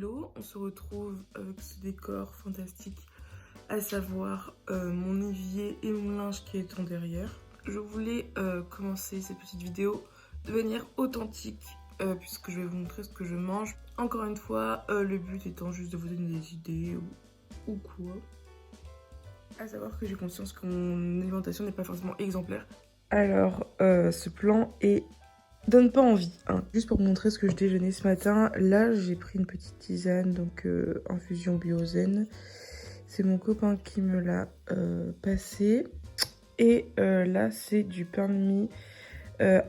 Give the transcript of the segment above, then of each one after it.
Hello, on se retrouve avec ce décor fantastique, à savoir mon évier et mon linge qui est en derrière. Je voulais commencer cette petite vidéo de manière authentique puisque je vais vous montrer ce que je mange. Encore une fois, le but étant juste de vous donner des idées ou quoi. À savoir que j'ai conscience que mon alimentation n'est pas forcément exemplaire. Alors, ce plan donne pas envie, hein. Juste pour vous montrer ce que je déjeunais ce matin, là j'ai pris une petite tisane, donc infusion Biozen. C'est mon copain qui me l'a passé. Et là c'est du pain de mie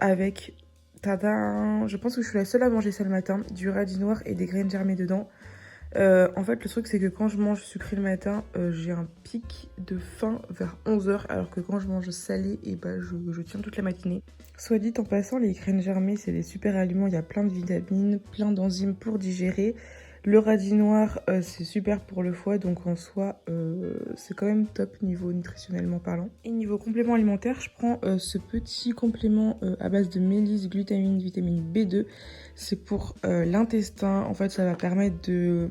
avec, tadam, je pense que je suis la seule à manger ça le matin, du radis noir et des graines germées dedans. En fait, le truc, c'est que quand je mange sucré le matin, j'ai un pic de faim vers 11h, alors que quand je mange salé, et bah, je tiens toute la matinée. Soit dit en passant, les graines germées, c'est des super aliments. Il y a plein de vitamines, plein d'enzymes pour digérer. Le radis noir, c'est super pour le foie, donc en soi, c'est quand même top niveau nutritionnellement parlant. Et niveau complément alimentaire, je prends ce petit complément à base de mélisse, glutamine, vitamine B2. C'est pour l'intestin. En fait, ça va permettre de...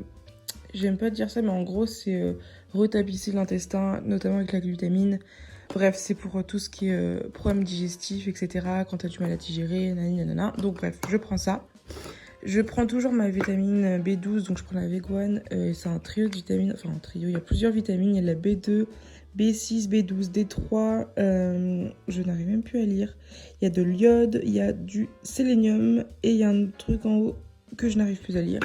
J'aime pas dire ça, mais en gros, c'est retapisser l'intestin, notamment avec la glutamine. Bref, c'est pour tout ce qui est problème digestif, etc. Quand t'as du mal à digérer, nanana. Donc bref, je prends ça. Je prends toujours ma vitamine B12, donc je prends la V1. C'est un trio de vitamines, enfin un trio, il y a plusieurs vitamines. Il y a la B2, B6, B12, D3, je n'arrive même plus à lire. Il y a de l'iode, il y a du sélénium et il y a un truc en haut que je n'arrive plus à lire.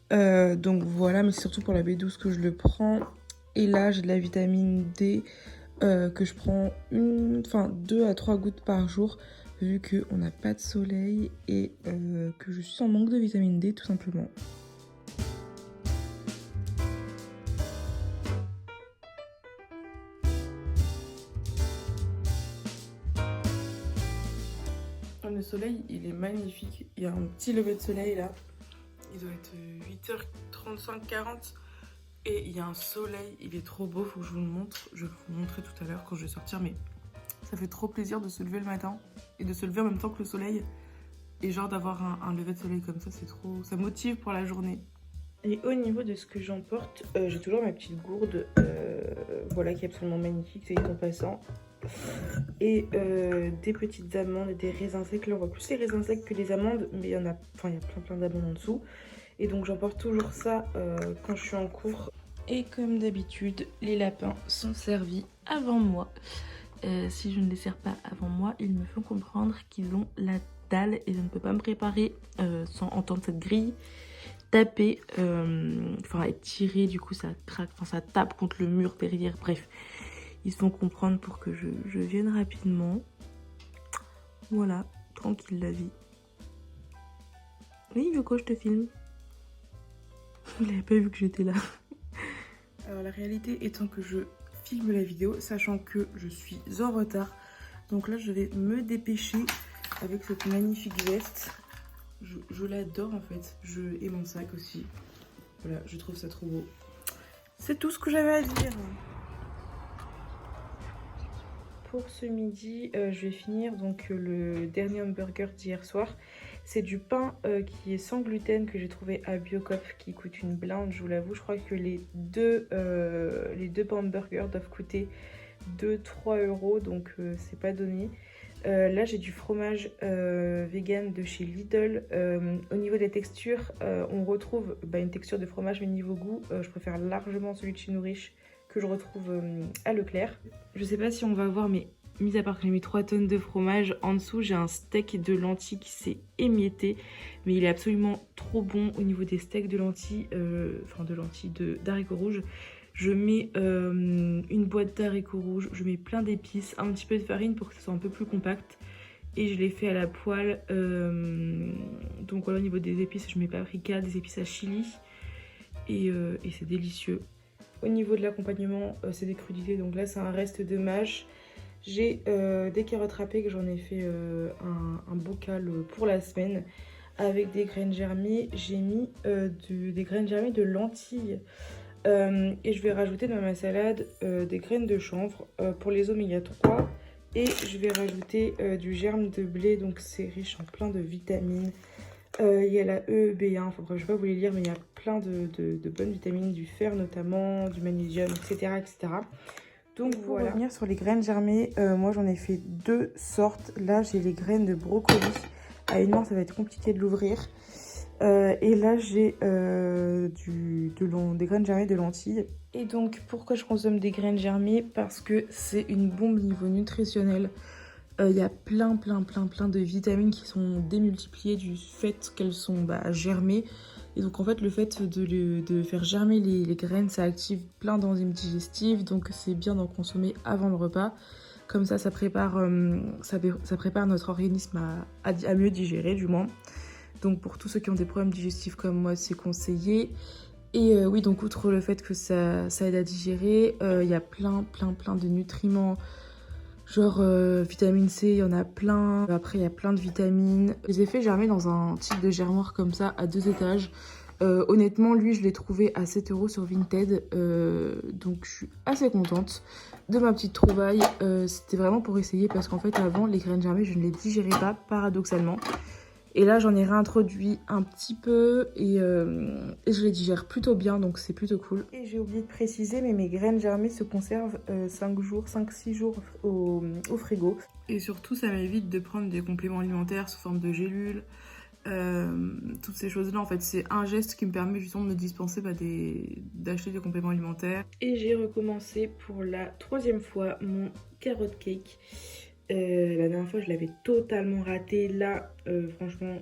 Donc voilà, mais c'est surtout pour la B12 que je le prends. Et là, j'ai de la vitamine D que je prends 2 à 3 gouttes par jour, vu qu'on n'a pas de soleil et que je suis en manque de vitamine D tout simplement. Le soleil, il est magnifique. Il y a un petit lever de soleil là. Il doit être 8h35, 40. Et il y a un soleil, il est trop beau, faut que je vous le montre. Je vais vous le montrer tout à l'heure quand je vais sortir, mais ça fait trop plaisir de se lever le matin et de se lever en même temps que le soleil. Et genre d'avoir un lever de soleil comme ça, c'est trop... ça motive pour la journée. Et au niveau de ce que j'emporte, j'ai toujours ma petite gourde, voilà, qui est absolument magnifique, c'est en passant. Et des petites amandes et des raisins secs. Là, on voit plus les raisins secs que les amandes, mais il y en a, il y a plein d'amandes en dessous. Et donc j'emporte toujours ça quand je suis en cours. Et comme d'habitude, les lapins sont servis avant moi. Si je ne les sers pas avant moi, ils me font comprendre qu'ils ont la dalle et je ne peux pas me préparer sans entendre cette grille taper, être tirée, du coup ça craque, ça tape contre le mur derrière, bref. Ils se font comprendre pour que je vienne rapidement. Voilà, tranquille la vie. Oui, Yoko, je te filme. Vous n'avez pas vu que j'étais là. Alors la réalité étant que je filme la vidéo, sachant que je suis en retard. Donc là, je vais me dépêcher avec cette magnifique veste. Je l'adore en fait. Et mon sac aussi. Voilà, je trouve ça trop beau. C'est tout ce que j'avais à dire. Pour ce midi, je vais finir donc le dernier hamburger d'hier soir. C'est du pain qui est sans gluten que j'ai trouvé à Biocoop qui coûte une blinde, je vous l'avoue. Je crois que les deux pains hamburgers doivent coûter 2-3 euros, donc c'est pas donné. Là j'ai du fromage vegan de chez Lidl. Au niveau des textures, on retrouve une texture de fromage, mais niveau goût, je préfère largement celui de chez Nourish que je retrouve à Leclerc. Je sais pas si on va voir, mais mis à part que j'ai mis 3 tonnes de fromage, en dessous j'ai un steak de lentilles qui s'est émietté, mais il est absolument trop bon au niveau des steaks de lentilles, d'haricots rouges. Je mets une boîte d'haricots rouges, je mets plein d'épices, un petit peu de farine pour que ce soit un peu plus compact. Et je l'ai fait à la poêle. Donc voilà, au niveau des épices, je mets paprika, des épices à chili. Et c'est délicieux. Au niveau de l'accompagnement, c'est des crudités. Donc là, c'est un reste de mâche. J'ai des carottes râpées que j'en ai fait un bocal pour la semaine. Avec des graines germées. J'ai mis des graines germées de lentilles. Et je vais rajouter dans ma salade des graines de chanvre pour les oméga 3. Et je vais rajouter du germe de blé. Donc c'est riche en plein de vitamines. Il y a la E, B1, enfin bref, je vais pas vous les lire, mais il y a plein de bonnes vitamines, du fer notamment, du magnésium, etc. etc. Donc pour revenir sur les graines germées, moi j'en ai fait 2 sortes. Là j'ai les graines de brocoli. À une main ça va être compliqué de l'ouvrir. Et là j'ai des graines germées de lentilles. Et donc pourquoi je consomme des graines germées? Parce que c'est une bombe niveau nutritionnel. Il y a plein de vitamines qui sont démultipliées du fait qu'elles sont germées. Et donc en fait le fait de faire germer les graines, ça active plein d'enzymes digestives. Donc c'est bien d'en consommer avant le repas. Comme ça prépare notre organisme à mieux digérer du moins. Donc pour tous ceux qui ont des problèmes digestifs comme moi, c'est conseillé. Et oui, donc outre le fait que ça aide à digérer, il y a plein de nutriments. Genre vitamine C, il y en a plein. Après, il y a plein de vitamines. Je les ai fait germer dans un type de germoir comme ça, à 2 étages. Honnêtement, lui, je l'ai trouvé à 7 € sur Vinted. Donc, je suis assez contente de ma petite trouvaille. C'était vraiment pour essayer parce qu'en fait, avant, les graines germées, je ne les digérais pas, paradoxalement. Et là, j'en ai réintroduit un petit peu et je les digère plutôt bien, donc c'est plutôt cool. Et j'ai oublié de préciser, mais mes graines germées se conservent 5-6 jours au frigo. Et surtout, ça m'évite de prendre des compléments alimentaires sous forme de gélules. Toutes ces choses-là, en fait, c'est un geste qui me permet justement de me dispenser d'acheter des compléments alimentaires. Et j'ai recommencé pour la 3e fois mon carrot cake. La dernière fois je l'avais totalement raté. Là franchement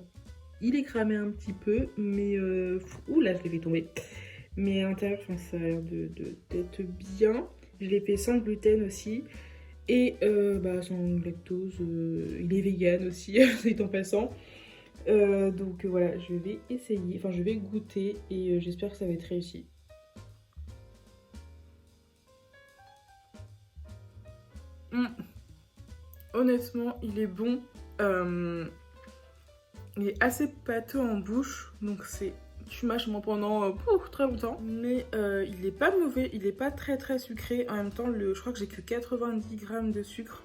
il est cramé un petit peu, mais là je l'ai fait tomber, mais à l'intérieur ça a l'air d'être bien. Je l'ai fait sans gluten aussi et sans lactose. Il est vegan aussi c'est en passant. Donc voilà, je vais essayer, enfin je vais goûter et j'espère que ça va être réussi. Honnêtement, il est bon. Il est assez pâteux en bouche, donc tu mâches pendant très longtemps. Mais il est pas mauvais, il est pas très sucré. En même temps, je crois que j'ai que 90 grammes de sucre.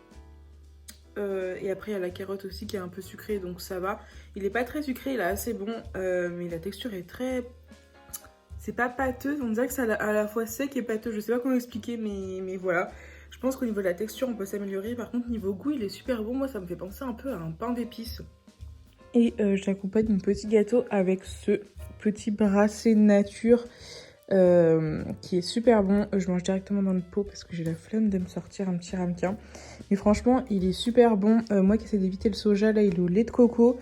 Et après, il y a la carotte aussi qui est un peu sucrée, donc ça va. Il est pas très sucré, il est assez bon, mais la texture est très... C'est pas pâteux, on dirait que c'est à la fois sec et pâteux. Je sais pas comment expliquer, mais voilà. Je pense qu'au niveau de la texture, on peut s'améliorer. Par contre, niveau goût, il est super bon. Moi, ça me fait penser un peu à un pain d'épices. Et j'accompagne mon petit gâteau avec ce petit bracelet nature qui est super bon. Je mange directement dans le pot parce que j'ai la flemme de me sortir un petit ramequin. Mais franchement, il est super bon. Moi qui essaie d'éviter le soja, là, il est au lait de coco.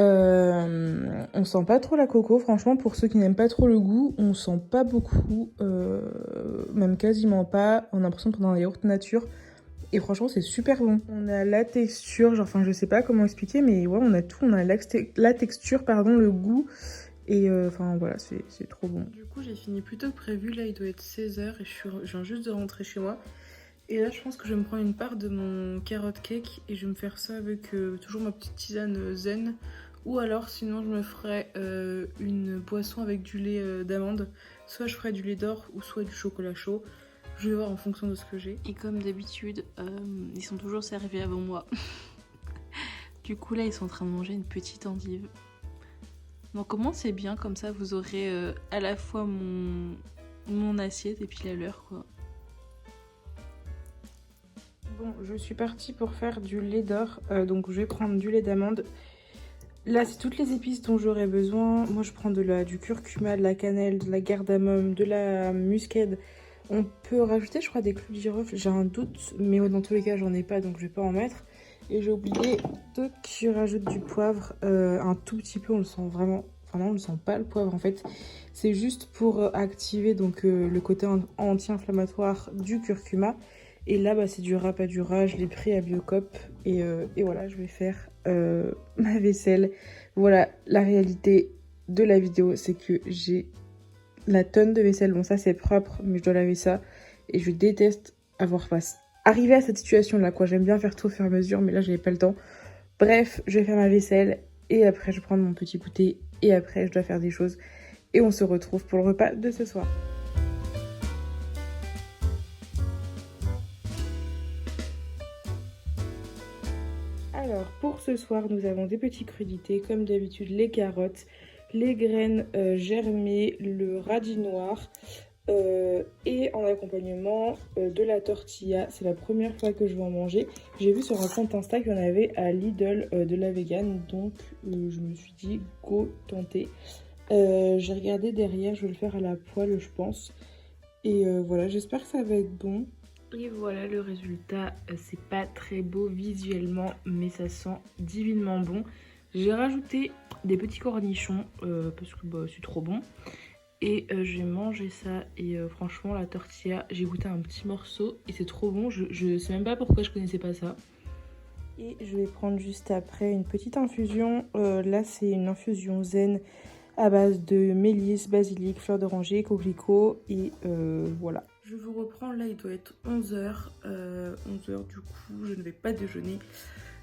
On sent pas trop la coco, franchement. Pour ceux qui n'aiment pas trop le goût, on sent pas beaucoup, même quasiment pas. On a l'impression de prendre un yaourt nature et franchement c'est super bon. On a la texture, genre, enfin je sais pas comment expliquer, mais ouais, on a tout. On a la texture, pardon, le goût et enfin voilà, c'est trop bon. Du coup j'ai fini plus tôt que prévu. Là il doit être 16h et je viens juste de rentrer chez moi. Et là, je pense que je vais me prendre une part de mon carrot cake et je vais me faire ça avec toujours ma petite tisane zen. Ou alors, sinon, je me ferai une boisson avec du lait d'amande. Soit je ferai du lait d'or ou soit du chocolat chaud. Je vais voir en fonction de ce que j'ai. Et comme d'habitude, ils sont toujours servis avant moi. Du coup, là, ils sont en train de manger une petite endive. Donc, comment c'est bien, comme ça, vous aurez à la fois mon assiette et puis la leur, quoi. Bon, je suis partie pour faire du lait d'or, donc je vais prendre du lait d'amande. Là, c'est toutes les épices dont j'aurais besoin. Moi, je prends du curcuma, de la cannelle, de la cardamome, de la muscade. On peut rajouter, je crois, des clous de girofle. J'ai un doute, mais dans tous les cas, j'en ai pas, donc je vais pas en mettre. Et j'ai oublié que je rajoute du poivre, un tout petit peu. On le sent vraiment... Enfin non, on ne sent pas le poivre en fait. C'est juste pour activer donc le côté anti-inflammatoire du curcuma. Et là, c'est du rapadura, je l'ai pris à Biocop. Et voilà, je vais faire ma vaisselle. Voilà, la réalité de la vidéo, c'est que j'ai la tonne de vaisselle. Bon, ça, c'est propre, mais je dois laver ça. Et je déteste arriver à cette situation-là, quoi. J'aime bien faire tout au fur et à mesure, mais là, j'avais pas le temps. Bref, je vais faire ma vaisselle. Et après, je vais prendre mon petit goûter. Et après, je dois faire des choses. Et on se retrouve pour le repas de ce soir. Alors, pour ce soir, nous avons des petits crudités, comme d'habitude les carottes, les graines germées, le radis noir et en accompagnement de la tortilla. C'est la première fois que je vais en manger. J'ai vu sur un compte Insta qu'il y en avait à Lidl de la vegan, donc je me suis dit go tenter. J'ai regardé derrière, je vais le faire à la poêle je pense. Et voilà, j'espère que ça va être bon. Et voilà le résultat, c'est pas très beau visuellement, mais ça sent divinement bon. J'ai rajouté des petits cornichons parce que bah, c'est trop bon. Et j'ai mangé ça et franchement la tortilla, j'ai goûté un petit morceau et c'est trop bon. Je sais même pas pourquoi je connaissais pas ça. Et je vais prendre juste après une petite infusion. Là c'est une infusion zen à base de mélisse, basilic, fleur d'oranger, coquelicot et voilà. Je vous reprends, là il doit être 11h. 11h du coup, je ne vais pas déjeuner.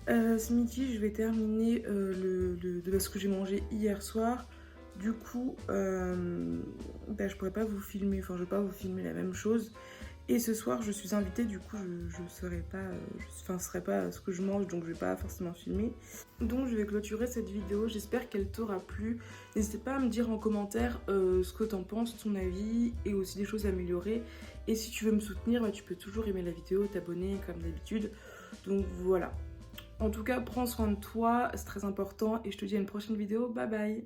Ce midi, je vais terminer ce que j'ai mangé hier soir. Du coup, je pourrais pas vous filmer, enfin je vais pas vous filmer la même chose. Et ce soir, je suis invitée, du coup, je serai pas, ce serait pas ce que je mange, donc je vais pas forcément filmer. Donc je vais clôturer cette vidéo, j'espère qu'elle t'aura plu. N'hésite pas à me dire en commentaire ce que t'en penses, ton avis, et aussi des choses à améliorer. Et si tu veux me soutenir, bah, tu peux toujours aimer la vidéo, t'abonner comme d'habitude. Donc voilà. En tout cas, prends soin de toi, c'est très important, et je te dis à une prochaine vidéo, bye bye.